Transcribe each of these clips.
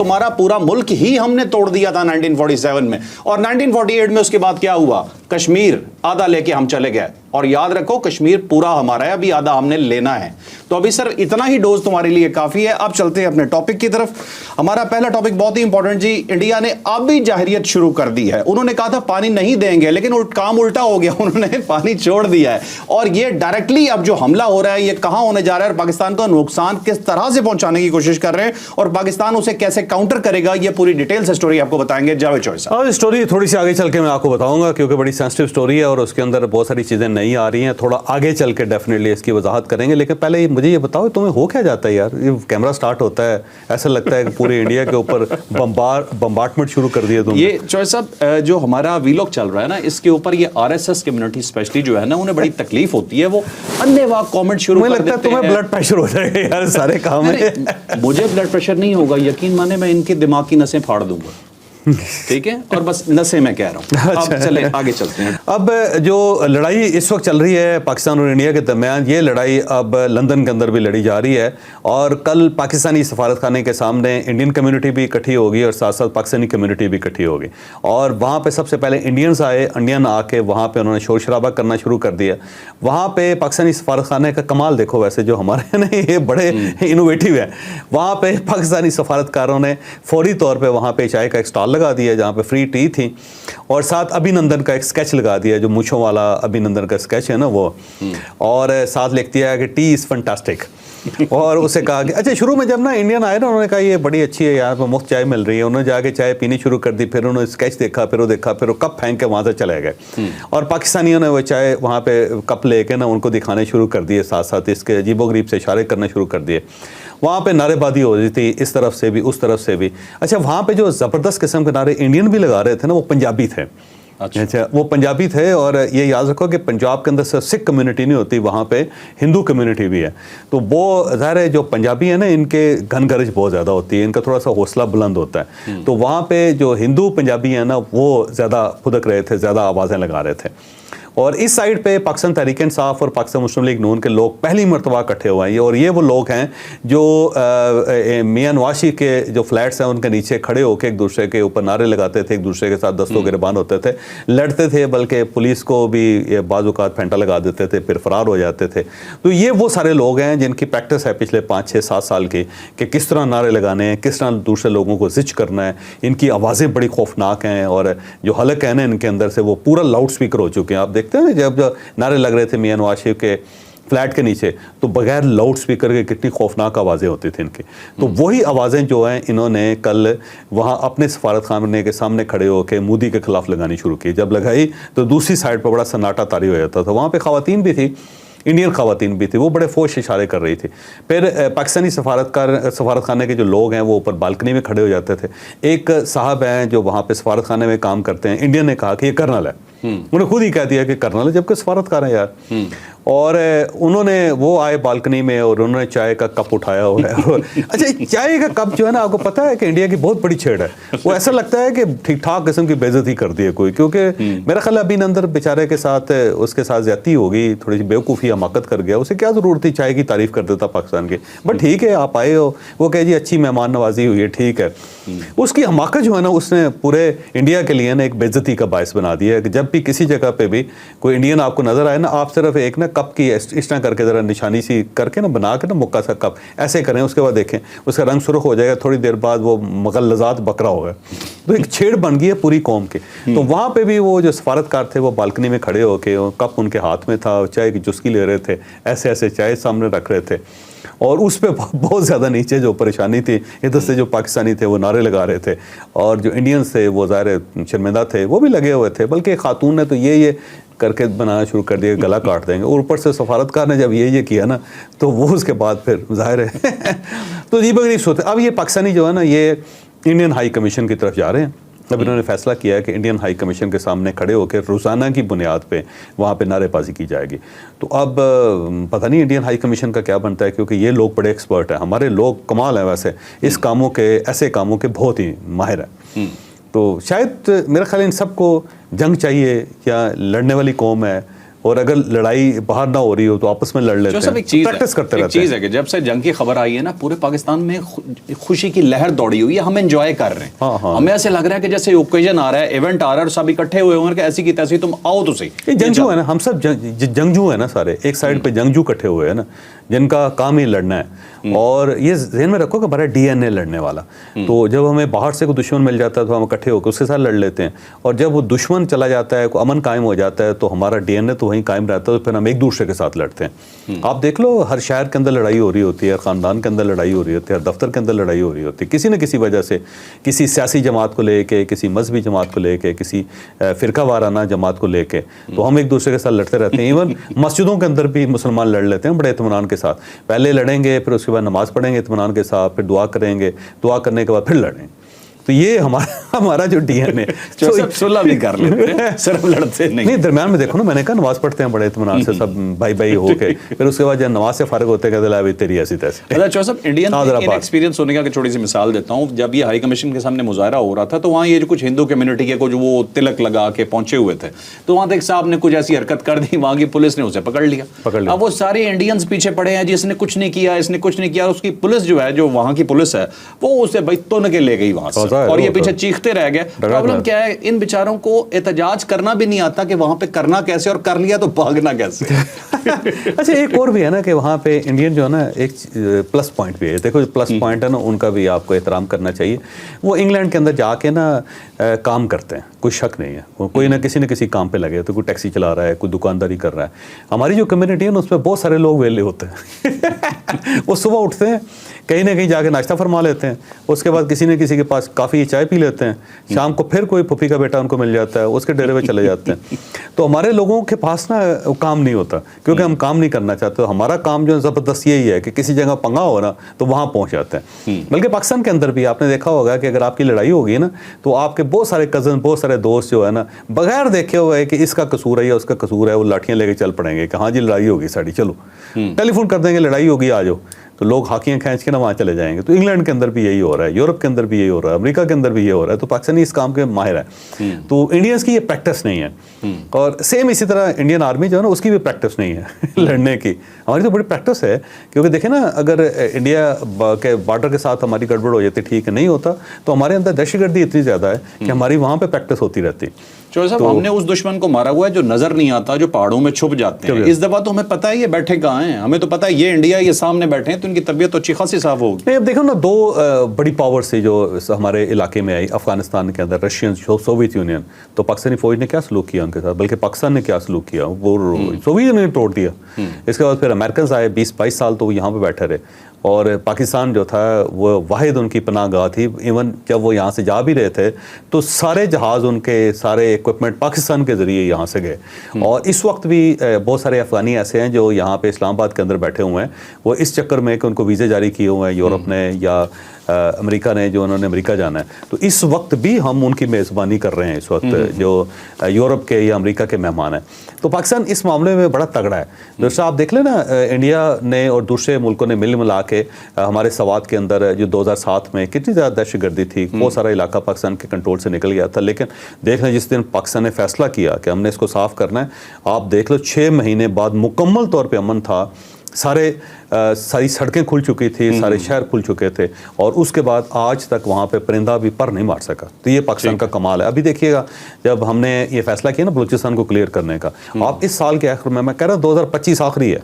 हमारा पूरा मुल्क ही हमने तोड़ दिया था 1947 में, और 1948 में उसके बाद क्या हुआ, कश्मीर आधा लेके हम चले गए। और याद रखो कश्मीर पूरा हमारा है, अभी आधा हमने लेना है। तो अभी सर इतना ही डोज तुम्हारे लिए काफी है। अब चलते हैं अपने टॉपिक की तरफ। हमारा पहला टॉपिक बहुत ही इंपॉर्टेंट जी, इंडिया ने अब भी जाहिरियत शुरू कर दी है। उन्होंने कहा था पानी नहीं देंगे, लेकिन काम उल्टा हो गया, उन्होंने पानी छोड़ दिया है। और ये डायरेक्टली अब जो हमला हो रहा है ये कहां होने जा रहा है, और पाकिस्तान को नुकसान किस तरह से पहुंचाने की कोशिश कर रहे हैं, और पाकिस्तान उसे कैसे काउंटर करेगा, ये पूरी डिटेल से स्टोरी आपको बताएंगे जावेद चौधरी साहब। स्टोरी थोड़ी सी आगे चल के मैं आपको बताऊंगा, क्योंकि बड़ी सेंसिटिव स्टोरी है और उसके अंदर बहुत सारी चीज़ें नहीं आ रही हैं। थोड़ा आगे चल के डेफिनेटली इसकी वजाहत करेंगे, लेकिन पहले मुझे ये बताओ तुम्हें हो क्या जाता है यार, ये कैमरा स्टार्ट होता है ऐसा लगता है कि पूरे इंडिया के ऊपर बम्बार्टमेंट शुरू कर दिया तुमने। ये चौधरी साहब जो हमारा वीलॉग चल रहा है ना, इसके ऊपर ये आरएसएस कम्युनिटी स्पेशली जो है ना, उन्हें बड़ी तकलीफ होती है, वो अन्येवाह कमेंट शुरू कर देते हैं। लगता है तुम्हें ब्लड प्रेशर हो जाएगा यार सारे काम में। मुझे ब्लड प्रेशर नहीं होगा, यकीन माने मैं इनके दिमाग की नसें फाड़ दूंगा, ठीक है, और बस नशे में कह रहा हूँ। अब चले आगे चलते हैं। अब जो लड़ाई इस वक्त चल रही है पाकिस्तान और इंडिया के दरमियान, ये लड़ाई अब लंदन के अंदर भी लड़ी जा रही है। और कल पाकिस्तानी सफारतखाने के सामने इंडियन कम्युनिटी भी इकट्ठी होगी और साथ साथ पाकिस्तानी कम्युनिटी भी इकट्ठी होगी। और वहाँ पे सबसे पहले इंडियंस आए, इंडियन आके वहाँ पे उन्होंने शोर शराबा करना शुरू कर दिया। वहाँ पे पाकिस्तानी सफारतखाने का कमाल देखो, वैसे जो हमारे ना ये बड़े इनोवेटिव है। वहाँ पे पाकिस्तानी सफारतकारों ने फौरी तौर पर वहाँ पे चाय का एक स्टॉल लगा दिया जहाँ पे फ्री टी थी, और साथ अभिनंदन का एक स्केच लगा दिया, जो मूंछों वाला अभिनंदन का स्केच है ना वो, और साथ लिख दिया कि टी इज़ फैंटास्टिक। और उसे कहा कि अच्छा, शुरू में जब ना इंडियन आए ना, उन्होंने कहा ये बड़ी अच्छी है, यहाँ पर मुफ्त चाय मिल रही है। उन्होंने जाके चाय पीनी शुरू कर दी, फिर उन्होंने स्केच देखा, फिर वो देखा, फिर वो कप फेंक के वहाँ से चले गए। और पाकिस्तानियों ने वो चाय वहाँ पे कप लेके ना उनको दिखाने शुरू कर दिए, साथ साथ इसके अजीबोगरीब से इशारे करने शुरू कर दिए। वहाँ पे नारेबाजी हो रही थी, इस तरफ से भी उस तरफ से भी। अच्छा, वहाँ पे जो ज़बरदस्त किस्म के नारे इंडियन भी लगा रहे थे ना, वो पंजाबी थे। अच्छा, वो पंजाबी थे। और ये याद रखो कि पंजाब के अंदर सिर्फ सिख कम्युनिटी नहीं होती, वहाँ पे हिंदू कम्युनिटी भी है। तो वो ज़ाहिर है जो पंजाबी है ना, इनके घन गरज बहुत ज़्यादा होती है, इनका थोड़ा सा हौसला बुलंद होता है। तो वहाँ पे जो हिंदू पंजाबी है ना, वो ज़्यादा फुदक रहे थे, ज़्यादा आवाज़ें लगा रहे थे। और इस साइड पे पाकिस्तान तहरीक इंसाफ और पाकिस्तान मुस्लिम लीग नून के लोग पहली मरतबा इकट्ठे हुए हैं। और ये वो लोग हैं जो मियां नवाज शरीफ के जो फ्लैट्स हैं उनके नीचे खड़े होकर एक दूसरे के ऊपर नारे लगाते थे, एक दूसरे के साथ दस्तों गिरबान होते थे, लड़ते थे, बल्कि पुलिस को भी बाज़-औक़ात फेंटा लगा देते थे, फिर फरार हो जाते थे। तो ये वो सारे लोग हैं जिनकी प्रैक्टिस है पिछले 5, 6, 7 साल की, कि किस तरह नारे लगाने हैं, किस तरह दूसरे लोगों को ज़िच करना है। इनकी आवाज़ें बड़ी खौफनाक हैं, और जो हलक है ना इनके अंदर से, वो पूरा लाउड स्पीकर हो चुके हैं। आप देखते हैं जब नारे लग रहे थे मियां नवाज शरीफ के फ्लैट के नीचे, तो बगैर लाउड स्पीकर के कितनी खौफनाक आवाज़ें होती थी इनकी। तो वही आवाज़ें जो हैं इन्होंने कल वहाँ अपने सफारतखाने के सामने खड़े होकर मोदी के खिलाफ लगानी शुरू की। जब लगाई तो दूसरी साइड पर बड़ा सन्नाटा तारी हो जाता था। वहाँ पे ख़वातीन भी थी, इंडियन ख़वातीन भी थी, वो बड़े फोश इशारे कर रही थी। फिर पाकिस्तानी सफारतखाने के जो लोग हैं वो ऊपर बालकनी में खड़े हो जाते थे। एक साहब हैं जो वहाँ पे सफारतखाने में काम करते हैं, इंडियन ने कहा कि ये कर्नल है। उन्होंने खुद ही कह दिया कि कर्नल है, जबकि सफारतकार है यार। और उन्होंने वो आए बालकनी में और उन्होंने चाय का कप उठाया हुआ है। अच्छा, चाय का कप जो है ना, आपको पता है कि इंडिया की बहुत बड़ी छेड़ है। वो ऐसा लगता है कि ठीक ठाक किस्म की बेइज्जती कर दी है कोई, क्योंकि मेरा ख्याल अभी अंदर बेचारे के साथ उसके साथ ज्यादती होगी, थोड़ी सी बेवकूफ़ी हमाकत कर गया। उसे क्या ज़रूरत थी चाय की तारीफ़ कर देता पाकिस्तान की। बट ठीक है, आप आए हो, वो कहे जी अच्छी मेहमान नवाजी हुई है, ठीक है। उसकी हमाकत जो है ना, उसने पूरे इंडिया के लिए ना एक बेइज्जती का बायस बना दिया है कि जब भी किसी जगह पे भी कोई इंडियन आपको नजर आए ना, आप सिर्फ एक ना कप की इस तरह करके ज़रा निशानी सी करके ना बना के ना मुक्का सा कप ऐसे करें, उसके बाद देखें उसका रंग सुर्ख हो जाएगा, थोड़ी देर बाद वो मुग़ल्लज़ात बकरा होगा। तो एक छेड़ बन गई है पूरी कौम की। तो वहाँ पे भी वो जो सफारतकार थे वो बालकनी में खड़े होके, कप उनके हाथ में था, चाय की चुस्की ले रहे थे, ऐसे ऐसे चाय सामने रख रहे थे। और उस पर बहुत ज़्यादा नीचे जो परेशानी थी, इधर से जो पाकिस्तानी थे वो नारे लगा रहे थे, और जो इंडियंस थे वो ज़ाहिर शर्मिंदा थे, वो भी लगे हुए थे। बल्कि खातून ने तो ये करके बनाना शुरू कर दिया, गला काट देंगे। और ऊपर से सफारतकार ने जब ये किया ना, तो वो उसके बाद फिर ज़ाहिर है तो अजीब-ओ-गरीब सोते। अब ये पाकिस्तानी जो है ना, ये इंडियन हाई कमीशन की तरफ जा रहे हैं। अब इन्होंने फैसला किया है कि इंडियन हाई कमीशन के सामने खड़े होकर रोज़ाना की बुनियाद पे वहाँ पे नारेबाजी की जाएगी। तो अब पता नहीं इंडियन हाई कमीशन का क्या बनता है, क्योंकि ये लोग बड़े एक्सपर्ट हैं, हमारे लोग कमाल हैं वैसे इस कामों के, ऐसे कामों के बहुत ही माहिर हैं। तो शायद मेरा ख्याल इन सबको जंग चाहिए, या लड़ने वाली कौम है, और अगर लड़ाई बाहर ना हो रही हो तो आपस में लड़ लेते हैं, एक चीज प्रैक्टिस करते रहते चीज है कि जब से जंग की खबर आई है ना, पूरे पाकिस्तान में खुशी की लहर दौड़ी हुई है, हम एंजॉय कर रहे हैं। हाँ। हमें ऐसे लग रहा है कि जैसे ओकेजन आ रहा है, इवेंट आ रहा है और सब इकट्ठे हुए होंगे कि ऐसी की तैसी तुम आओ तो सही। ये जंगजू है ना, हम सब जंगजू है ना सारे, एक साइड पे जंगजू इकट्ठे हुए हैं ना, जिनका काम ही लड़ना है। और ये ज़हन में रखो कि हमारा डीएनए लड़ने वाला। तो जब हमें बाहर से कोई दुश्मन मिल जाता है तो हम इकट्ठे होकर उसके साथ लड़ लेते हैं, और जब वो दुश्मन चला जाता है, कोई अमन कायम हो जाता है, तो हमारा डीएनए तो वहीं कायम रहता है, तो फिर हम एक दूसरे के साथ लड़ते हैं। आप देख लो, हर शहर के अंदर लड़ाई हो रही होती है, ख़ानदान के अंदर लड़ाई हो रही होती है, हर दफ्तर के अंदर लड़ाई हो रही होती है, किसी न किसी वजह से, किसी सियासी जमात को लेके, किसी मजहबी जमात को लेके, किसी फ़िरका वाराना जमात को लेके, तो हम एक दूसरे के साथ लड़ते रहते हैं। इवन मस्जिदों के अंदर भी मुसलमान लड़ लेते हैं बड़े इत्मीनान के साथ। पहले लड़ेंगे, फिर उसके बाद नमाज़ पढ़ेंगे इत्मीनान के साथ, फिर दुआ करेंगे, दुआ करने के बाद फिर लड़ेंगे। तो ये हमारा जो डीएनए सुलह भी कर लेते हैं, सिर्फ लड़ते नहीं। दरम्यान में देखो ना, मैंने कहा नमाज पढ़ते हैं बड़े इत्मीनान से सब भाई भाई होके, फिर उसके बाद जब नमाज से फारिग होते हैं कहते हैं तेरी ऐसी तैसी। अच्छा चौधरी साहब, इंडियन एक्सपीरियंस होने का छोटी सी मिसाल देता हूँ। जब ये हाई कमीशन के सामने मुजाहरा हो रहा था, तो वहाँ ये जो कुछ हिंदू कम्युनिटी के कुछ वो तिलक लगा के पहुंचे हुए थे, तो वहाँ एक साहब ने कुछ ऐसी हरकत कर दी, वहाँ की पुलिस ने उसे पकड़ लिया। अब वो सारे इंडियन्स पीछे पड़े हैं, जिसने कुछ नहीं किया, इसने कुछ नहीं किया। उसकी पुलिस जो है, जो वहाँ की पुलिस है, वो उसे भाई तुन के ले गई वहाँ से, और ये पीछे चीखते रह गए। प्रॉब्लम क्या है, इन बेचारों को एहतजाज करना भी नहीं आता कि वहां पे करना कैसे, और कर लिया तो भागना कैसे। अच्छा, एक और भी है ना कि वहाँ पे इंडियन जो है ना, एक प्लस पॉइंट भी है। देखो, प्लस पॉइंट है ना, उनका भी आपको एहतराम करना चाहिए। वो इंग्लैंड के अंदर जाके ना काम करते हैं, कोई शक नहीं है, कोई ना किसी काम पे लगे, तो कोई टैक्सी चला रहा है, कोई दुकानदारी कर रहा है। हमारी जो कम्युनिटी है ना, उसमें बहुत सारे लोग वेले होते हैं। वो सुबह उठते हैं, कहीं ना कहीं जाके नाश्ता फरमा लेते हैं, उसके बाद किसी न किसी के पास काफ़ी चाय पी लेते हैं, शाम को फिर कोई फूफी का बेटा उनको मिल जाता है, उसके डेरे पे चले जाते हैं। तो हमारे लोगों के पास ना काम नहीं होता, क्योंकि हम काम नहीं करना चाहते। हमारा काम जो ज़बरदस्त यही है कि किसी जगह पंगा हो ना तो वहाँ पहुँच जाते हैं। बल्कि पाकिस्तान के अंदर भी आपने देखा होगा कि अगर आपकी लड़ाई होगी ना, तो आपके बहुत सारे कज़न, बहुत सारे दोस्त जो है ना, बगैर देखे हुए कि इसका कसूर है या उसका कसूर है, वो लाठियाँ लेके चल पड़ेंगे कि हाँ जी लड़ाई होगी साड़ी, चलो टेलीफोन कर देंगे, लड़ाई होगी आ जाओ, तो लोग हाकियाँ खींच के ना वहाँ चले जाएंगे। तो इंग्लैंड के अंदर भी यही हो रहा है, यूरोप के अंदर भी यही हो रहा है, अमेरिका के अंदर भी ये हो रहा है। तो पाकिस्तानी इस काम के माहिर है। तो इंडियंस की ये प्रैक्टिस नहीं है। और सेम इसी तरह इंडियन आर्मी जो है ना, उसकी भी प्रैक्टिस नहीं है लड़ने की। हमारी तो बड़ी प्रैक्टिस है, क्योंकि देखें ना, अगर इंडिया के बॉर्डर के साथ हमारी गड़बड़ हो जाती, ठीक नहीं होता, तो हमारे अंदर दहशतगर्दी इतनी ज़्यादा है कि हमारी वहाँ पर प्रैक्टिस होती रहती। चौधरी साहब, हमने उस दुश्मन को मारा हुआ है जो नजर नहीं आता, जो पहाड़ों में छुप जाते हैं। इस दफा तो हमें पता है ये बैठे कहाँ हैं, हमें तो पता है ये इंडिया, ये सामने बैठे हैं, तो इनकी तबीयत तो अच्छी खासी साफ होगी। अब देखो ना, दो बड़ी पावर से जो हमारे इलाके में आई, अफगानिस्तान के अंदर रशियन, सोवियत यूनियन, तो पाकिस्तानी फौज ने क्या सलूक किया उनके साथ, बल्कि पाकिस्तान ने क्या सलूक किया, वो सोवियत यूनियन ने तोड़ दिया। इसके बाद फिर अमेरिकन आए, 20-22 साल तो वो यहाँ पे बैठे रहे, और पाकिस्तान जो था वो वाहिद उनकी पनाहगाह थी। इवन जब वो यहाँ से जा भी रहे थे, तो सारे जहाज़ उनके, सारे इक्विपमेंट पाकिस्तान के ज़रिए यहाँ से गए। और इस वक्त भी बहुत सारे अफ़गानी ऐसे हैं जो यहाँ पे इस्लामाबाद के अंदर बैठे हुए हैं, वो इस चक्कर में कि उनको वीज़े जारी किए हुए हैं यूरोप ने या अमेरिका ने, जो उन्होंने अमेरिका जाना है। तो इस वक्त भी हम उनकी मेज़बानी कर रहे हैं इस वक्त, जो यूरोप के या अमेरिका के मेहमान हैं। तो पाकिस्तान इस मामले में बड़ा तगड़ा है। दोस्तों आप देख लें ना, इंडिया ने और दूसरे मुल्कों ने मिल मिला के हमारे सवात के अंदर जो 2007 में कितनी ज़्यादा दहशतगर्दी थी, बहुत सारा इलाका पाकिस्तान के कंट्रोल से निकल गया था। लेकिन देख लें, जिस दिन पाकिस्तान ने फैसला किया कि हमने इसको साफ़ करना है, आप देख लो 6 महीने बाद मुकम्मल तौर पर अमन था, सारी सड़कें खुल चुकी थी, सारे शहर खुल चुके थे, और उसके बाद आज तक वहाँ पे परिंदा भी पर नहीं मार सका। तो ये पाकिस्तान का कमाल है। अभी देखिएगा, जब हमने ये फैसला किया ना बलूचिस्तान को क्लियर करने का, आप इस साल के आखिर में, मैं कह रहा हूँ 2025 आखिरी है,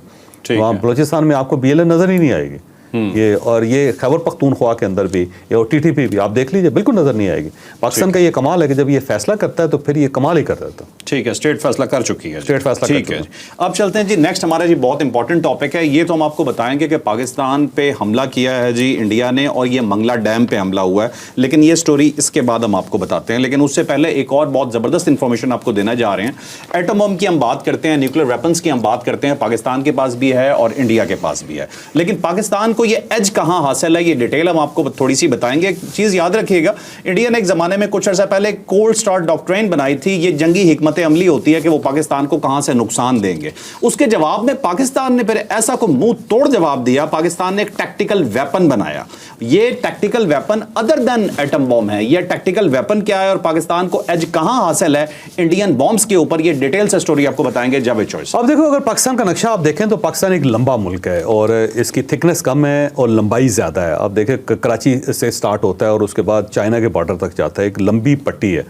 वहाँ बलूचिस्तान में आपको BLA नज़र ही नहीं आएगी। ये और ये खैबर पख्तूनख्वा के अंदर भी, या TTP भी आप देख लीजिए, बिल्कुल नजर नहीं आएगी। पाकिस्तान का ये कमाल है कि जब ये फैसला करता है तो फिर ये कमाल ही कर देता है। ठीक है, स्टेट फैसला कर चुकी है, स्टेट फैसला ठीक है। अब चलते हैं जी, नेक्स्ट हमारा जी बहुत इंपॉर्टेंट टॉपिक है। ये तो हम आपको बताएंगे कि पाकिस्तान पे हमला किया है जी इंडिया ने, और ये मंगला डैम पे हमला हुआ है, लेकिन ये स्टोरी इसके बाद हम आपको बताते हैं। लेकिन उससे पहले एक और बहुत जबरदस्त इंफॉर्मेशन आपको देना जा रहे हैं। एटम बम की हम बात करते हैं, न्यूक्लियर वेपन्स की हम बात करते हैं, पाकिस्तान के पास भी है और इंडिया के पास भी है। लेकिन पाकिस्तान को ये एज कहां हासिल है, ये डिटेल हम आपको थोड़ी सी बताएंगे। एक चीज याद रखिएगा, इंडिया ने एक जमाने में कुछ अर्सा पहले कोल्ड स्टार्ट डॉक्ट्रिन बनाई थी, ये जंगी हिकमत अमली होती है कि वो पाकिस्तान को कहां से नुकसान देंगे। उसके जवाब में पाकिस्तान ने फिर ऐसा को मुंह तोड़ जवाब दिया, पाकिस्तान ने एक टैक्टिकल वेपन बनाया। ये tactical weapon other than atom bomb है। ये टैक्टिकल वेपन क्या है और पाकिस्तान को एज कहां हासिल है इंडियन बॉम्ब्स के ऊपर, ये डिटेल से स्टोरी आपको बताएंगे जावेद चॉइस। अब देखो, अगर पाकिस्तान का नक्शा आप देखें तो पाकिस्तान एक लंबा मुल्क है और इसकी थिकनेस कम है और लंबाई ज़्यादा है। आप देखें कराची से स्टार्ट होता है और उसके बाद चाइना के बॉर्डर तक जाता है, एक लंबी पट्टी है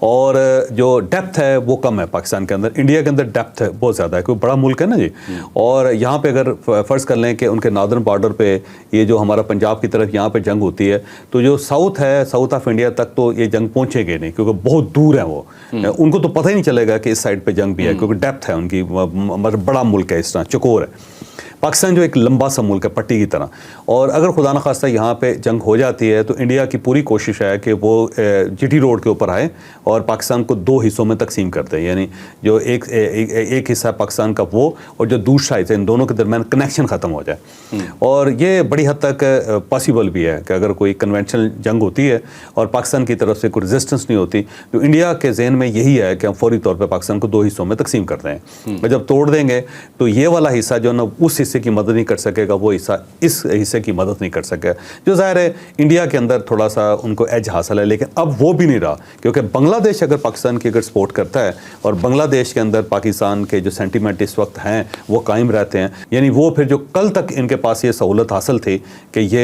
और जो डेप्थ है वो कम है पाकिस्तान के अंदर। इंडिया के अंदर डेप्थ है बहुत ज़्यादा है, क्योंकि बड़ा मुल्क है ना जी। और यहाँ पे अगर फ़र्ज़ कर लें कि उनके नॉर्दर्न बॉर्डर पे ये जो हमारा पंजाब की तरफ यहाँ पे जंग होती है, तो जो साउथ है, साउथ ऑफ इंडिया तक तो ये जंग पहुँचेगी नहीं, क्योंकि बहुत दूर है वो। उनको तो पता ही नहीं चलेगा कि इस साइड पे जंग भी है, क्योंकि डेप्थ है उनकी, बड़ा मुल्क है, इस तरह चकोर है। पाकिस्तान जो एक लंबा सा मुल्क है पट्टी की तरह, और अगर खुदा न खास्ता यहाँ पे जंग हो जाती है तो इंडिया की पूरी कोशिश है कि वो जीटी रोड के ऊपर आए और पाकिस्तान को दो हिस्सों में तकसीम कर दे। यानी जो एक हिस्सा है पाकिस्तान का वो, और जो दूसरा हिस्सा, इन दोनों के दरमियान कनेक्शन ख़त्म हो जाए। और ये बड़ी हद तक पॉसिबल भी है कि अगर कोई कन्वेंशनल जंग होती है और पाकिस्तान की तरफ से कोई रेजिस्टेंस नहीं होती, तो इंडिया के जहन में यही है कि हम फौरी तौर पर पाकिस्तान को दो हिस्सों में तकसीम कर दें। और जब तोड़ देंगे तो ये वाला हिस्सा जो ना उस हिस्से की मदद नहीं कर सकेगा, वो हिस्सा इस हिस्से की मदद नहीं कर सकेगा। जो ज़ाहिर है इंडिया के अंदर थोड़ा सा उनको एज हासिल है, लेकिन अब वो भी नहीं रहा, क्योंकि बांग्लादेश अगर पाकिस्तान की अगर सपोर्ट करता है और बांग्लादेश के अंदर पाकिस्तान के जो सेंटीमेंट इस वक्त हैं वो कायम रहते हैं, यानी वो फिर जो कल तक इनके पास ये सहूलत हासिल थी कि ये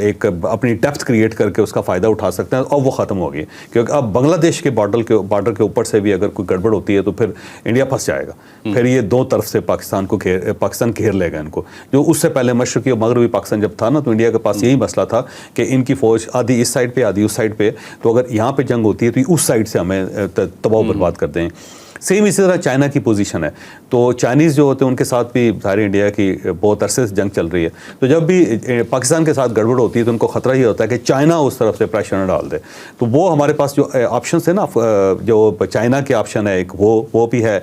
एक अपनी डेप्थ क्रिएट करके उसका फ़ायदा उठा सकते हैं, और वो ख़त्म हो गई। क्योंकि अब बांग्लादेश के बॉर्डर के ऊपर से भी अगर कोई गड़बड़ होती है तो फिर इंडिया फंस जाएगा, फिर ये दो तरफ से पाकिस्तान घेर लेगा इनको। जो उससे पहले मशरक़ी और मगरबी पाकिस्तान जब था ना, तो इंडिया के पास यही मसला था कि इनकी फ़ौज आधी इस साइड पे आधी उस साइड पे, तो अगर यहाँ पे जंग होती है तो उस साइड से हमें तबाह बर्बाद कर दें। सेम इसी तरह चाइना की पोजीशन है, तो चाइनीज़ जो होते हैं उनके साथ भी सारी इंडिया की बहुत अरसे से जंग चल रही है। तो जब भी पाकिस्तान के साथ गड़बड़ होती है तो उनको ख़तरा ये होता है कि चाइना उस तरफ से प्रेशर न डाल दे। तो वो हमारे पास जो ऑप्शन है ना, जो चाइना के ऑप्शन है एक, वो भी है,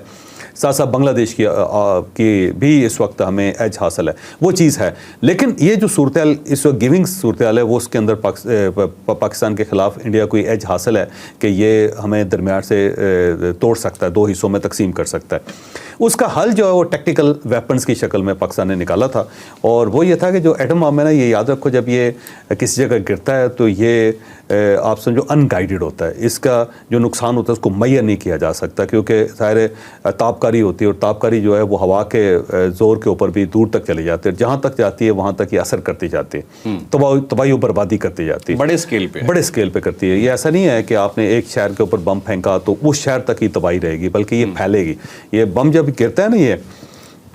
साथ साथ बांग्लादेश की भी इस वक्त हमें एज हासिल है, वो चीज़ है। लेकिन ये जो सूरत इस वक्त गिविंग सूरत है, वो उसके अंदर पाकिस्तान के ख़िलाफ़ इंडिया को एज हासिल है कि ये हमें दरमियान से तोड़ सकता है, दो हिस्सों में तकसीम कर सकता है। उसका हल जो है वो टेक्निकल वेपन्स की शक्ल में पाकिस्तान ने निकाला था, और वो ये था कि जो एटम बम है ना, ये याद रखो, जब ये किसी जगह गिरता है तो ये आप समझो अनगाइडेड होता है, इसका जो नुकसान होता है उसको मुय्यर नहीं किया जा सकता, क्योंकि ज़ाहिर ताबकारी होती है और ताबकारी जो है वो हवा के ज़ोर के ऊपर भी दूर तक चली जाती है, जहाँ तक जाती है वहाँ तक ये असर करती जाती है, तबाही और बर्बादी करती जाती है, बड़े स्केल पे करती है। ये ऐसा नहीं है कि आपने एक शहर के ऊपर बम फेंका तो उस शहर तक ही तबाही रहेगी, बल्कि ये फैलेगी। ये बम जब गिरता है ना ये,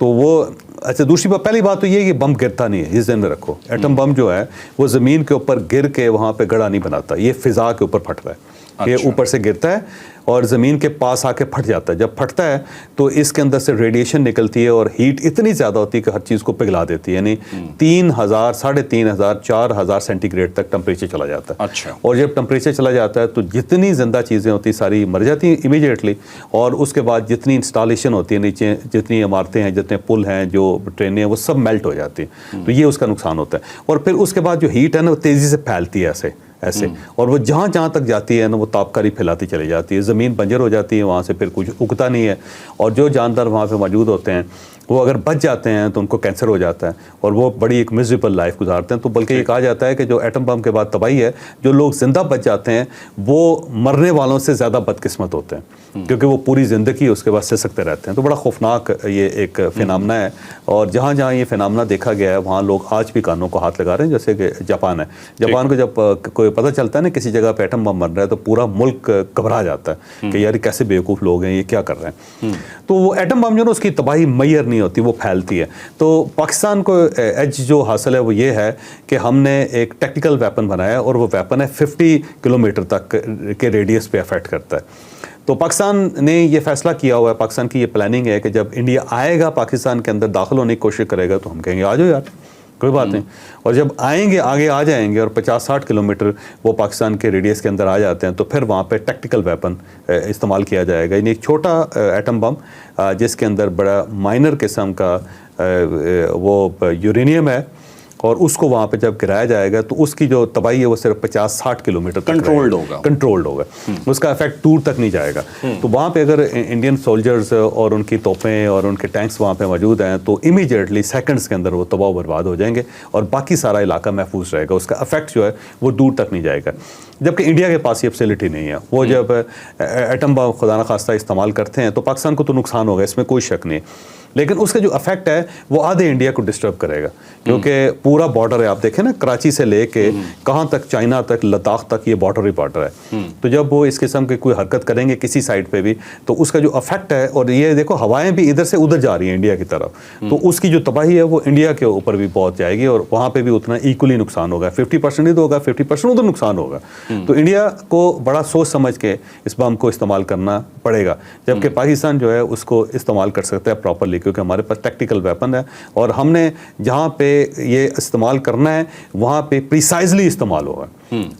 तो वो अच्छा, दूसरी बात, पहली बात तो ये कि बम गिरता नहीं है, इस दिन में रखो। एटम बम जो है वो ज़मीन के ऊपर गिर के वहाँ पे गड़ा नहीं बनाता, ये फ़िज़ा के ऊपर फट रहा है। अच्छा। ये ऊपर से गिरता है और ज़मीन के पास आके फट जाता है। जब फटता है तो इसके अंदर से रेडिएशन निकलती है और हीट इतनी ज़्यादा होती है कि हर चीज़ को पिघला देती है, यानी 3000, 3500, 4000 सेंटीग्रेड तक टेम्परेचर चला जाता है। अच्छा। और जब टेम्परेचर चला जाता है तो जितनी ज़िंदा चीज़ें होती सारी मर जाती हैं इमीडिएटली, और उसके बाद जितनी इंस्टॉलेशन होती है नीचे, जितनी इमारतें हैं, जितने पुल हैं, जो ट्रेनें हैं, वो सब मेल्ट हो जाती हैं। तो ये उसका नुकसान होता है। और फिर उसके बाद जो हीट है ना वो तेज़ी से फैलती है ऐसे, और वो जहाँ तक जाती है ना वो तापकारी फैलाती चली जाती है, ज़मीन बंजर हो जाती है, वहाँ से फिर कुछ उगता नहीं है, और जो जानदार वहाँ पे मौजूद होते हैं वो अगर बच जाते हैं तो उनको कैंसर हो जाता है और वो बड़ी एक मिजरेबल लाइफ गुजारते हैं। तो बल्कि ये कहा जाता है कि जो एटम बम के बाद तबाही है, जो लोग ज़िंदा बच जाते हैं वो मरने वालों से ज़्यादा बदकिस्मत होते हैं, क्योंकि वो पूरी ज़िंदगी उसके बाद सिसकते रहते हैं। तो बड़ा खौफनाक ये एक फिनामना है, और जहाँ जहाँ ये फिनामना देखा गया है वहाँ लोग आज भी कानों को हाथ लगा रहे हैं। जैसे कि जापान है, जापान को जब कोई पता चलता है ना किसी जगह पर एटम बम मर रहा है तो पूरा मुल्क घबरा जाता है कि यार कैसे बेवकूफ़ लोग हैं, ये क्या कर रहे हैं। तो वो एटम बम जो ना उसकी तबाही मैयर नहीं होती, वो फैलती है। तो पाकिस्तान को एज जो हासिल है वो ये है कि हमने एक टेक्निकल वेपन बनाया, और वो वेपन है 50 किलोमीटर तक के रेडियस पे अफेक्ट करता है। तो पाकिस्तान ने ये फैसला किया हुआ है, पाकिस्तान की ये प्लानिंग है कि जब इंडिया आएगा पाकिस्तान के अंदर दाखिल होने की कोशिश करेगा तो हम कहेंगे आ जाओ यार, कोई बात नहीं। और जब आएंगे, आगे आ जाएंगे और 50-60 किलोमीटर वो पाकिस्तान के रेडियस के अंदर आ जाते हैं, तो फिर वहाँ पे टैक्टिकल वेपन इस्तेमाल किया जाएगा। यानी एक छोटा एटम बम जिसके अंदर बड़ा माइनर किस्म का वो यूरेनियम है, और उसको वहाँ पे जब गिराया जाएगा तो उसकी जो तबाही है वो सिर्फ 50-60 किलोमीटर कंट्रोल्ड होगा, उसका इफेक्ट दूर तक नहीं जाएगा। तो वहाँ पे अगर इंडियन सोल्जर्स और उनकी तोपें और उनके टैंक्स वहाँ पे मौजूद हैं तो इमीडिएटली सेकंड्स के अंदर वो तबाह बर्बाद हो जाएंगे और बाकी सारा इलाका महफूज रहेगा, उसका इफेक्ट जो है वो दूर तक नहीं जाएगा। जबकि इंडिया के पास ये फैसिलिटी नहीं है। वो जब एटम बम खुदा न खास्ता इस्तेमाल करते हैं तो पाकिस्तान को तो नुकसान होगा, इसमें कोई शक नहीं, लेकिन उसका जो इफेक्ट है वो आधे इंडिया को डिस्टर्ब करेगा, क्योंकि पूरा बॉर्डर है, आप देखें ना, कराची से लेके कहाँ तक, चाइना तक, लद्दाख तक, ये बॉर्डर ही बॉर्डर है। तो जब वो इस किस्म की कोई हरकत करेंगे किसी साइड पे भी तो उसका जो इफेक्ट है, और ये देखो हवाएं भी इधर से उधर जा रही हैं इंडिया की तरफ, तो उसकी जो तबाही है वो इंडिया के ऊपर भी पहुंच जाएगी और वहाँ पे भी उतना इक्वली नुकसान होगा। 50% इधर होगा, 50% उधर नुकसान होगा। तो इंडिया को बड़ा सोच समझ के इस बम को इस्तेमाल करना पड़ेगा, जबकि पाकिस्तान जो है उसको इस्तेमाल कर सकता है प्रॉपरली, क्योंकि हमारे पास टैक्टिकल वेपन है और हमने जहाँ पे ये इस्तेमाल करना है वहाँ पे प्रिसाइजली इस्तेमाल होगा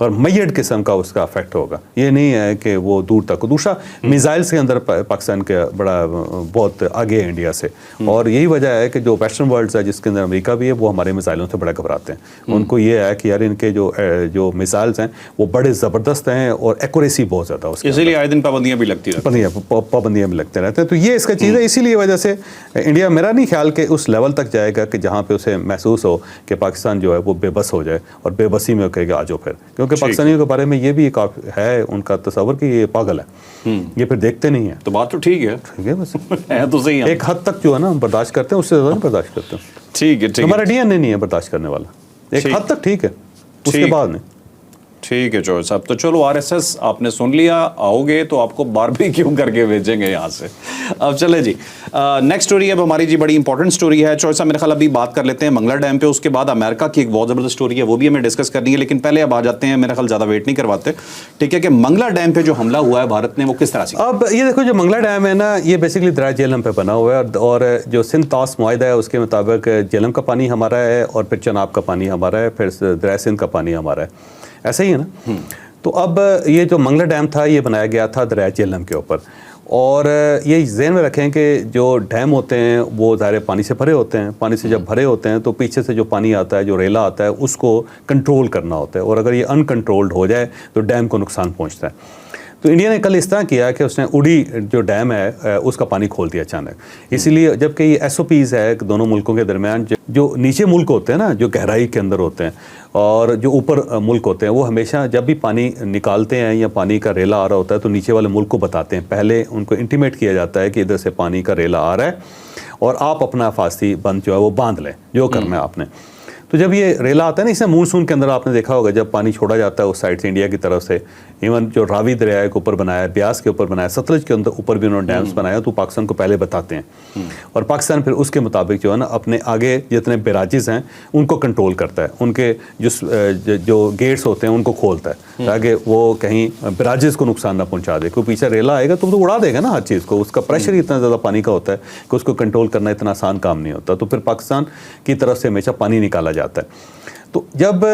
और मैयड किस्म का उसका इफेक्ट होगा। ये नहीं है कि वो दूर तक। दूसरा, मिसाइल्स के अंदर पाकिस्तान के बड़ा बहुत आगे है इंडिया से, और यही वजह है कि जो वेस्टर्न वर्ल्ड है जिसके अंदर अमेरिका भी है वो हमारे मिसाइलों से बड़ा घबराते हैं। उनको ये है कि यार इनके जो मिसाइल्स हैं वो बड़े ज़बरदस्त हैं और एक्यूरेसी बहुत ज़्यादा, उसके इसीलिए आए दिन पाबंदियाँ भी लगती रहती हैं, पाबंदियाँ भी लगते रहते हैं। तो ये इसका चीज़ है, इसीलिए वजह से इंडिया, मेरा नहीं ख्याल कि उस लेवल तक जाएगा कि जहाँ पे उसे महसूस हो कि पाकिस्तान जो है वो बेबस हो जाए और बेबसी में कहेगा आ जाओ फिर, क्योंकि पाकिस्तानियों के बारे में ये भी एक है उनका तस्वर कि ये पागल है, ये फिर देखते नहीं है। तो बात तो ठीक है बस है तो सही है। एक हद तक जो है ना हम बर्दाश्त करते हैं, उससे ज़्यादा नहीं बर्दाश्त करते हैं। ठीक है, हमारा डीएनए नहीं है बर्दाश्त करने वाला, एक हद तक ठीक है, उसके बाद नहीं। ठीक है चौधरी साहब, तो चलो आरएसएस आपने सुन लिया, आओगे तो आपको बारबेक्यू करके भेजेंगे यहाँ से। अब चले जी, नेक्स्ट स्टोरी अब हमारी जी बड़ी इंपॉर्टेंट स्टोरी है चौधरी साहब, मेरे ख्याल अभी बात कर लेते हैं मंगला डैम पे, उसके बाद अमेरिका की एक बहुत ज़बरदस्त स्टोरी है वो भी हमें डिस्कस करनी है, लेकिन पहले अब आ जाते हैं, मेरा ख्याल ज़्यादा वेट नहीं करवाते, ठीक है, कि मंगला डैम पे जो हमला हुआ है भारत ने वो किस तरह से। अब ये देखो, जो मंगला डैम है ना, ये बेसिकली दरिया झेलम पे बना हुआ है और जो सिंध तास मुआहिदा है उसके मुताबिक झेलम का पानी हमारा है और फिर चनाब का पानी हमारा है, फिर दरिया सिंध का पानी हमारा है, ऐसा ही है ना। तो अब ये जो मंगला डैम था ये बनाया गया था दरिया झेलम के ऊपर, और ये ज़हन में रखें कि जो डैम होते हैं वो ज़ाहिर पानी से भरे होते हैं, पानी से जब भरे होते हैं तो पीछे से जो पानी आता है, जो रेला आता है, उसको कंट्रोल करना होता है, और अगर ये अनकंट्रोल्ड हो जाए तो डैम को नुकसान पहुंचता है। तो इंडिया ने कल इस तरह किया कि उसने उड़ी जो डैम है उसका पानी खोल दिया अचानक, इसीलिए जबकि ये SOPs है दोनों मुल्कों के दरमियान, जो नीचे मुल्क होते हैं ना, जो गहराई के अंदर होते हैं, और जो ऊपर मुल्क होते हैं, वो हमेशा जब भी पानी निकालते हैं या पानी का रेला आ रहा होता है तो नीचे वाले मुल्क को बताते हैं, पहले उनको इंटीमेट किया जाता है कि इधर से पानी का रेला आ रहा है और आप अपना फासी बंद जो है वो बांध लें, जो करना है आपने। तो जब ये रेला आता है ना, इसमें मानसून के अंदर आपने देखा होगा जब पानी छोड़ा जाता है उस साइड से इंडिया की तरफ से, इवन जो रावी दरिया के ऊपर बनाया, ब्यास के ऊपर बनाया, सतलज के अंदर ऊपर भी उन्होंने डैम्स बनाया, तो पाकिस्तान को पहले बताते हैं और पाकिस्तान फिर उसके मुताबिक जो है ना अपने आगे जितने बैराजेस हैं उनको कंट्रोल करता है, उनके जो गेट्स होते हैं उनको खोलता है ताकि वो कहीं बैराजेस को नुकसान ना पहुँचा दे। कोई पीछे रेला आएगा तो उड़ा देगा ना हर चीज़ को, उसका प्रेशर ही इतना ज़्यादा पानी का होता है कि उसको कंट्रोल करना इतना आसान काम नहीं होता। तो फिर पाकिस्तान की तरफ से हमेशा पानी निकाला जाता है। तो जब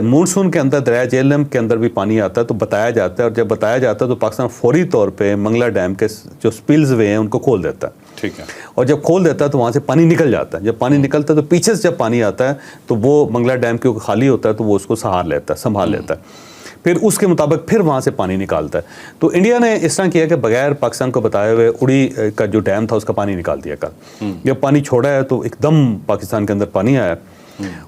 मानसून के अंदर दरिया झेलम के अंदर भी पानी आता है तो बताया जाता है, और जब बताया जाता है तो पाकिस्तान फौरी तौर पे मंगला डैम के जो स्पिल्स वे हैं उनको खोल देता है, ठीक है, और जब खोल देता है तो वहाँ से पानी निकल जाता है। जब पानी निकलता है तो पीछे से जब पानी आता है तो वो मंगला डैम के खाली होता है तो वो उसको संभाल लेता है, फिर उसके मुताबिक फिर वहाँ से पानी निकालता है। तो इंडिया ने इस तरह किया कि बगैर पाकिस्तान को बताए हुए उड़ी का जो डैम था उसका पानी निकाल दिया कल। जब पानी छोड़ा है तो एकदम पाकिस्तान के अंदर पानी आया,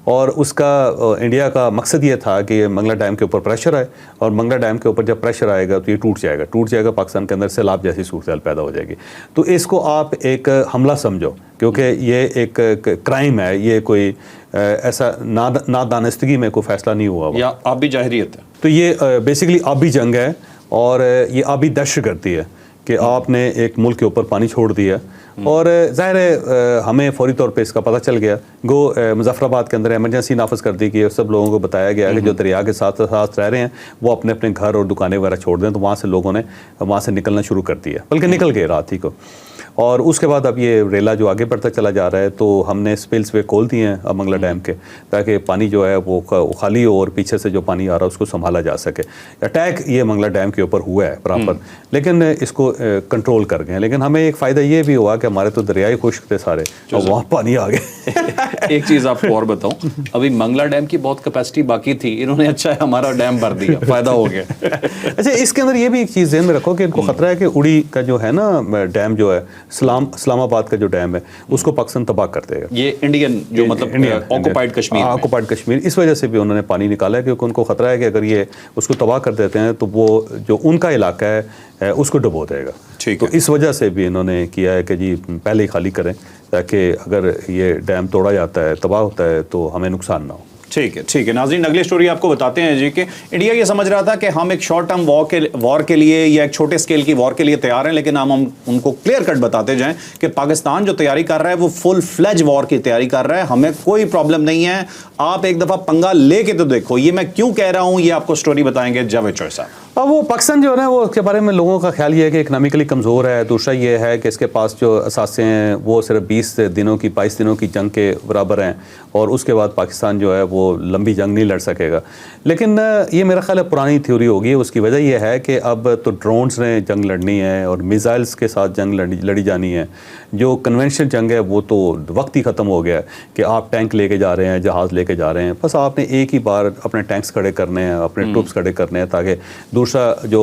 और उसका इंडिया का मकसद ये था कि मंगला डैम के ऊपर प्रेशर आए, और मंगला डैम के ऊपर जब प्रेशर आएगा तो ये टूट जाएगा, पाकिस्तान के अंदर सैलाब जैसी सूरत पैदा हो जाएगी। तो इसको आप एक हमला समझो, क्योंकि ये एक क्राइम है, ये कोई ऐसा नादानस्तगी में कोई फैसला नहीं हुआ या आबी जाहिरियत है। तो ये बेसिकली आबी जंग है, और ये आबी दहशतगर्दी है कि आपने एक मुल्क के ऊपर पानी छोड़ दिया, और ज़ाहिर है हमें फौरी तौर पे इसका पता चल गया। मुजफ्फराबाद के अंदर इमरजेंसी नाफज कर दी गई, सब लोगों को बताया गया कि जो दरिया के साथ साथ रह रहे हैं वो अपने अपने घर और दुकानें वगैरह छोड़ दें। तो वहाँ से लोगों ने वहाँ से निकलना शुरू कर दिया, बल्कि निकल गए रात ही को। और उसके बाद अब ये रेला जो आगे बढ़ता चला जा रहा है, तो हमने स्पिल्स वे खोल दिए हैं मंगला डैम के, ताकि पानी जो है वो खाली हो और पीछे से जो पानी आ रहा है उसको संभाला जा सके। अटैक ये मंगला डैम के ऊपर हुआ है बराबर, लेकिन इसको कंट्रोल कर गए। लेकिन हमें एक फ़ायदा ये भी हुआ कि हमारे तो दरियाई खुश्क थे सारे, और वहाँ पानी आ गए एक चीज आपको और बताऊं, अभी मंगला डैम की बहुत कैपेसिटी बाकी थी, इन्होंने अच्छा है हमारा डैम भर दिया, फायदा हो गया। अच्छा, इसके अंदर ये भी एक चीज़ ध्यान में रखो कि इनको खतरा है कि उड़ी का जो है ना डैम जो है, इस्लामाबाद का जो डैम है, उसको पाकिस्तान तबाह कर देगा। ये इंडियन जो मतलब ऑक्युपाइड कश्मीर में। ऑक्युपाइड कश्मीर, इस वजह से भी उन्होंने पानी निकाला है क्योंकि उनको खतरा है कि अगर ये उसको तबाह कर देते हैं तो वो जो उनका इलाका है उसको डुबो देगा। ठीक तो है। इस वजह से भी इन्होंने किया है कि जी पहले ही खाली करें, ताकि अगर ये डैम तोड़ा जाता है, तबाह होता है, तो हमें नुकसान ना हो। ठीक है नाज़रीन, अगली स्टोरी आपको बताते हैं जी कि इंडिया ये समझ रहा था कि हम एक शॉर्ट टर्म वॉर के लिए या एक छोटे स्केल की वॉर के लिए तैयार हैं, लेकिन हम उनको क्लियर कट बताते जाएं कि पाकिस्तान जो तैयारी कर रहा है वो फुल फ्लेज वॉर की तैयारी कर रहा है, हमें कोई प्रॉब्लम नहीं है, आप एक दफ़ा पंगा लेके तो देखो। ये मैं क्यों कह रहा हूँ, ये आपको स्टोरी बताएंगे जावेद चौधरी साहब। अब वो पाकिस्तान जो है ना, वो उसके बारे में लोगों का ख्याल ये है कि इकनॉमिकली कमज़ोर है। दूसरा ये है कि इसके पास जो असासे हैं वो सिर्फ 20 दिनों की 22 दिनों की जंग के बराबर हैं, और उसके बाद पाकिस्तान जो है वो लंबी जंग नहीं लड़ सकेगा। लेकिन ये मेरा ख्याल है पुरानी थ्योरी होगी। उसकी वजह यह है कि अब तो ड्रोन्स ने जंग लड़नी है और मिसाइल्स के साथ जंग लड़ी जानी है। जो कन्वेंशनल जंग है वो तो वक्त ही ख़त्म हो गया है कि आप टैंक लेके जा रहे हैं, जहाज़ लेके जा रहे हैं, बस आपने एक ही बार अपने टैंक्स खड़े करने हैं, अपने ट्रूप्स खड़े करने हैं, ताकि दूसरा जो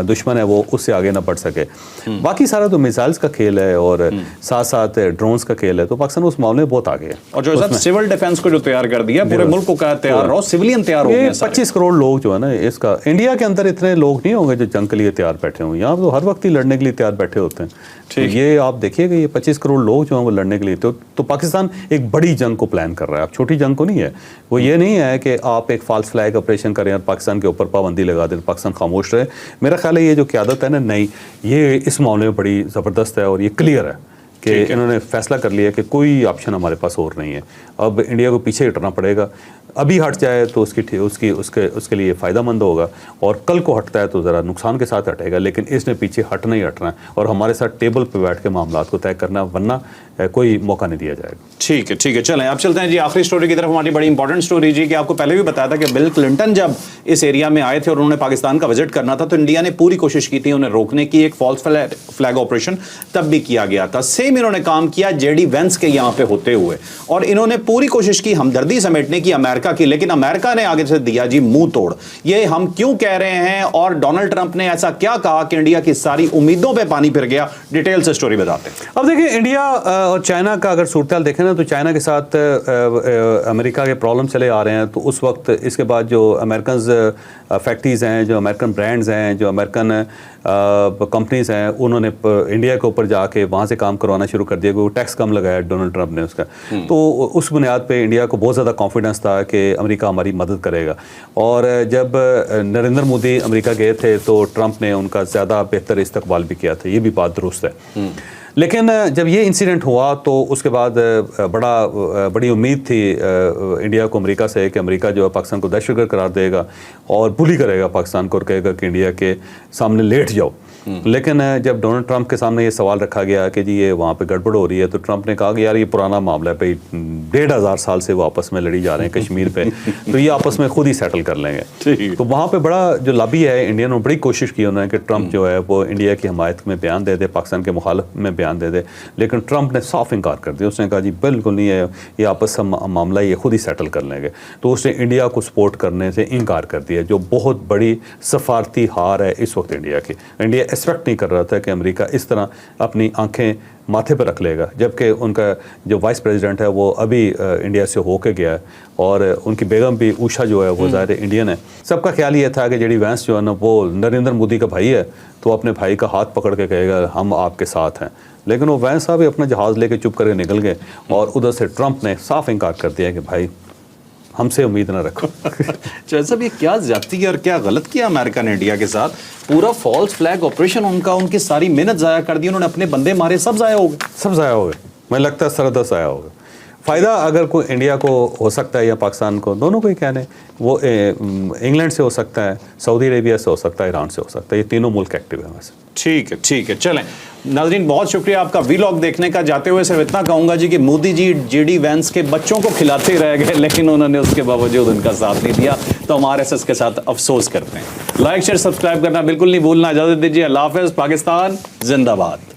दुश्मन है वो उससे आगे ना बढ़ सके। बाकी सारा तो मिसाइल्स का खेल है और साथ साथ ड्रोन्स का खेल है, तो पाकिस्तान उस मामले में बहुत आगे है। और जो है सिविल डिफेंस को जो तैयार कर दिया, पूरे मुल्क को कहा तैयार रहो, सिविलियन तैयार हो गए। 25 करोड़ लोग जो है ना, इसका इंडिया के अंदर इतने लोग नहीं होंगे जो जंग के लिए तैयार बैठे हों। यहाँ तो हर वक्त ही लड़ने के लिए तैयार बैठे होते हैं। तो ये आप देखिएगा, ये 25 करोड़ लोग जो हैं वो लड़ने के लिए, तो पाकिस्तान एक बड़ी जंग को प्लान कर रहा है। अब छोटी जंग को नहीं है। वो ये नहीं है कि आप एक फॉल्स फ्लैग ऑपरेशन करें और पाकिस्तान के ऊपर पाबंदी लगा दें, पाकिस्तान खामोश रहे। मेरा ख्याल है ये जो क़यादत है ना, नहीं, ये इस मामले में बड़ी ज़बरदस्त है और ये क्लियर है कि इन्होंने फैसला कर लिया कि कोई ऑप्शन हमारे पास और नहीं है। अब इंडिया को पीछे हटना पड़ेगा। अभी हट जाए तो उसके लिए फ़ायदेमंद होगा, और कल को हटता है तो ज़रा नुकसान के साथ हटेगा, लेकिन इसने पीछे हटना ही हटना है और हमारे साथ टेबल पे बैठ के मामलात को तय करना, वरना कोई मौका नहीं दिया जाएगा। ठीक है चलें अब चलते हैं जी आखिरी स्टोरी की तरफ। हमारी बड़ी इंपॉर्टेंट स्टोरी जी कि आपको पहले भी बताया था कि बिल क्लिंटन जब इस एरिया में आए थे और उन्होंने पाकिस्तान का विजिट करना था, तो इंडिया ने पूरी कोशिश की थी उन्हें रोकने की। एक फॉल्स फ्लैग ऑपरेशन तब भी किया गया था। सेम इन्होंने काम किया जेडी वेंस के यहाँ पे होते हुए, और इन्होंने पूरी कोशिश की हमदर्दी समेटने की अमेरिका की, लेकिन अमेरिका ने आगे से दिया जी मुंह तोड़। ये हम क्यों कह रहे हैं और डोनाल्ड ट्रंप ने ऐसा क्या कहा कि इंडिया की सारी उम्मीदों पे पानी फिर गया? डिटेल से स्टोरी बताते हैं। अब देखिए, इंडिया और चाइना का अगर सूरत देखें ना, तो चाइना के साथ अमेरिका के प्रॉब्लम चले आ रहे हैं। तो उस वक्त इसके बाद जो अमेरिकन फैक्ट्रीज़ हैं, जो अमेरिकन ब्रांड्स हैं, जो अमेरिकन कंपनीज़ हैं, उन्होंने इंडिया के ऊपर जाके वहाँ से काम करवाना शुरू कर दिया, क्योंकि टैक्स कम लगाया डोनाल्ड ट्रंप ने उसका। तो उस बुनियाद पे इंडिया को बहुत ज़्यादा कॉन्फिडेंस था कि अमेरिका हमारी मदद करेगा। और जब नरेंद्र मोदी अमेरिका गए थे तो ट्रंप ने उनका ज़्यादा बेहतर इस्तकबाल भी किया था, ये भी बात दुरुस्त है। लेकिन जब ये इंसिडेंट हुआ तो उसके बाद बड़ी उम्मीद थी इंडिया को अमेरिका से कि अमेरिका जो है पाकिस्तान को दहशतगर्द करार देगा और बुली करेगा पाकिस्तान को और कहेगा कि इंडिया के सामने लेट जाओ। लेकिन जब डोनाल्ड ट्रंप के सामने ये सवाल रखा गया कि जी ये वहाँ पे गड़बड़ हो रही है, तो ट्रंप ने कहा कि यार ये पुराना मामला है भाई, 1500 साल से वो आपस में लड़ी जा रहे हैं कश्मीर पे, तो ये आपस में खुद ही सेटल कर लेंगे। तो वहाँ पे बड़ा जो लॉबी है इंडियन, बड़ी कोशिश की उन्होंने कि ट्रंप जो है वो इंडिया की हमायत में बयान दे दे, पाकिस्तान के मुखालफ में बयान दे दे। लेकिन ट्रंप ने साफ इनकार कर दिया। उसने कहा जी बिल्कुल नहीं है, ये आपस में मामला ये खुद ही सेटल कर लेंगे। तो उसने इंडिया को सपोर्ट करने से इनकार कर दिया, जो बहुत बड़ी सफारती हार है इस वक्त इंडिया की। इंडिया एक्सपेक्ट नहीं कर रहा था कि अमेरिका इस तरह अपनी आंखें माथे पर रख लेगा, जबकि उनका जो वाइस प्रेसिडेंट है वो अभी इंडिया से होके गया है, और उनकी बेगम भी उषा जो है वो ज़ाहिर इंडियन है। सबका ख्याल ये था कि जेडी वैंस जो है ना वो नरेंद्र मोदी का भाई है, तो अपने भाई का हाथ पकड़ के कहेगा हम आपके साथ हैं। लेकिन वो वैंस साहब अपना जहाज़ लेके चुप करके निकल गए, और उधर से ट्रंप ने साफ इनकार कर दिया कि भाई हमसे उम्मीद ना रखो। चौधरी साहब, ये क्या ज्यादती और क्या गलत किया अमेरिका ने इंडिया के साथ? पूरा फॉल्स फ्लैग ऑपरेशन उनकी सारी मेहनत जाया कर दी, उन्होंने अपने बंदे मारे, सब जाया हो गए। सब जाया हो गए, मुझे लगता है सरदस जाया होगा। फ़ायदा अगर कोई इंडिया को हो सकता है या पाकिस्तान को, दोनों को ही कहने, वो इंग्लैंड से हो सकता है, सऊदी अरेबिया से हो सकता है, ईरान से हो सकता है। ये तीनों मुल्क एक्टिव है वैसे। ठीक है चलें नाज़रीन, बहुत शुक्रिया आपका वीलॉग देखने का। जाते हुए सिर्फ इतना कहूँगा जी कि मोदी जी जेडी वैंस के बच्चों को खिलाते रह गए, लेकिन उन्होंने उसके बावजूद उनका साथ नहीं दिया, तो हम RSS के साथ अफसोस करते हैं। लाइक शेयर सब्सक्राइब करना बिल्कुल नहीं भूलना। इजाज़त दीजिए, अल्लाह हाफ़िज़। पाकिस्तान जिंदाबाद।